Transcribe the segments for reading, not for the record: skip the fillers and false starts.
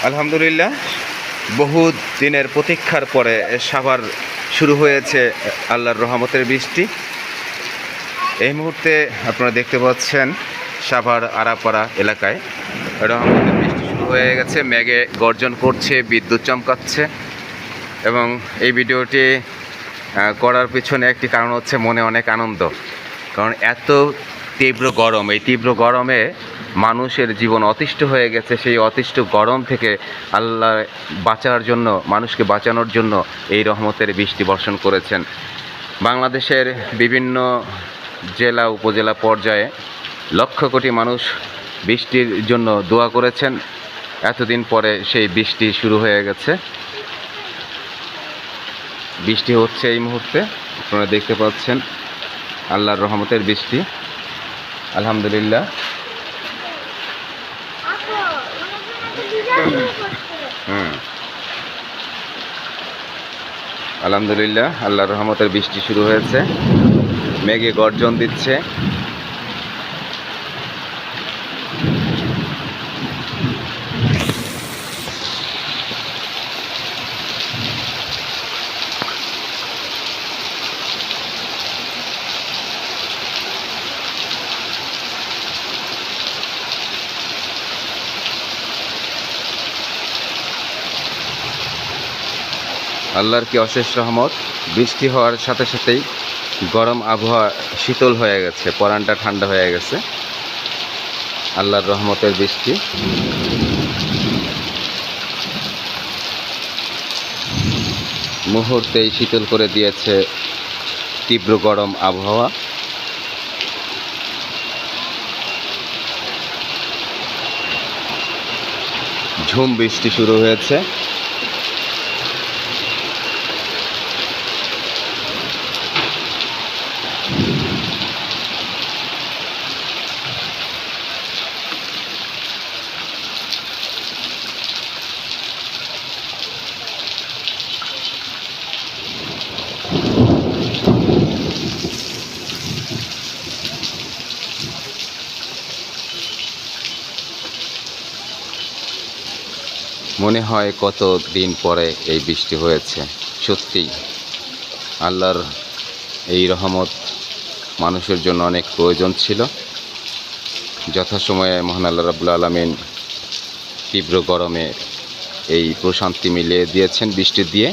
আলহামদুলিল্লাহ, বহু দিনের প্রতীক্ষার পরে সাভার শুরু হয়েছে আল্লাহর রহমতের বৃষ্টি। এই মুহূর্তে আপনারা দেখতে পাচ্ছেন সাভার আরাপাড়া এলাকায় রহমতের বৃষ্টি শুরু হয়ে গেছে। মেঘে গর্জন করছে, বিদ্যুৎ চমকাচ্ছে। এবং এই ভিডিওটি করার পিছনে একটি কারণ হচ্ছে মনে অনেক আনন্দ, কারণ এত তীব্র গরম, এই তীব্র গরমে মানুষের জীবন অতিষ্ঠ হয়ে গেছে। সেই অতিষ্ঠ গরম থেকে আল্লাহ বাঁচার জন্য, মানুষকে বাঁচানোর জন্য এই রহমতের বৃষ্টি বর্ষণ করেছেন। বাংলাদেশের বিভিন্ন জেলা উপজেলা পর্যায়ে লক্ষ কোটি মানুষ বৃষ্টির জন্য দোয়া করেছেন। এতদিন পরে সেই বৃষ্টি শুরু হয়ে গেছে। বৃষ্টি হচ্ছে এই মুহূর্তে, আপনারা দেখতে পাচ্ছেন আল্লাহর রহমতের বৃষ্টি। আলহামদুলিল্লাহ, আলহামদুলিল্লাহ, আল্লাহর রহমতের বৃষ্টি শুরু হয়েছে। মেঘে গর্জন দিচ্ছে। আল্লাহর কি অশেষ রহমত! বৃষ্টি হওয়ার সাথে সাথেই গরম আবহাওয়া শীতল হয়ে গেছে, পরানটা ঠান্ডা হয়ে গেছে। আল্লাহর রহমতের বৃষ্টি। মুহূর্তেই শীতল করে দিয়েছে তীব্র গরম আবহাওয়া। ঝুম বৃষ্টি শুরু হয়েছে। মনে হয় কত দিন পরে এই বৃষ্টি হয়েছে। সত্যিই আল্লাহর এই রহমত মানুষের জন্য অনেক প্রয়োজন ছিল। যথাসময়ে মহান আল্লাহ রাব্বুল আলামিন তীব্র গরমে এই প্রশান্তি মিলিয়ে দিয়েছেন বৃষ্টি দিয়ে।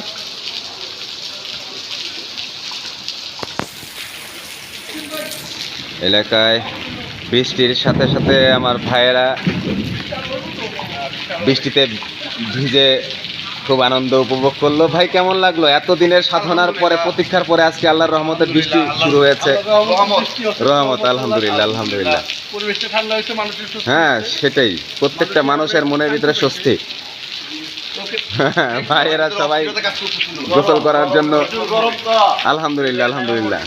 এলাকায় বৃষ্টির সাথে সাথে আমার ভাইয়েরা বৃষ্টিতে ভিজে খুব আনন্দ উপভোগ করলো। ভাই, কেমন লাগলো? এতদিনের সাধনার পরে, প্রতীক্ষার পরে আজকে আল্লাহর রহমতের বৃষ্টি শুরু হয়েছে। রহমত, আলহামদুলিল্লাহ, আলহামদুলিল্লাহ। হ্যাঁ, সেটাই, প্রত্যেকটা মানুষের মনের ভিতরে স্বস্তি। ভাইয়েরা সবাই গোসল করার জন্য, আলহামদুলিল্লাহ, আলহামদুলিল্লাহ।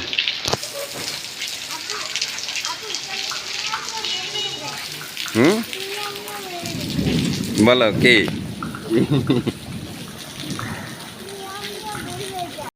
বলো কি?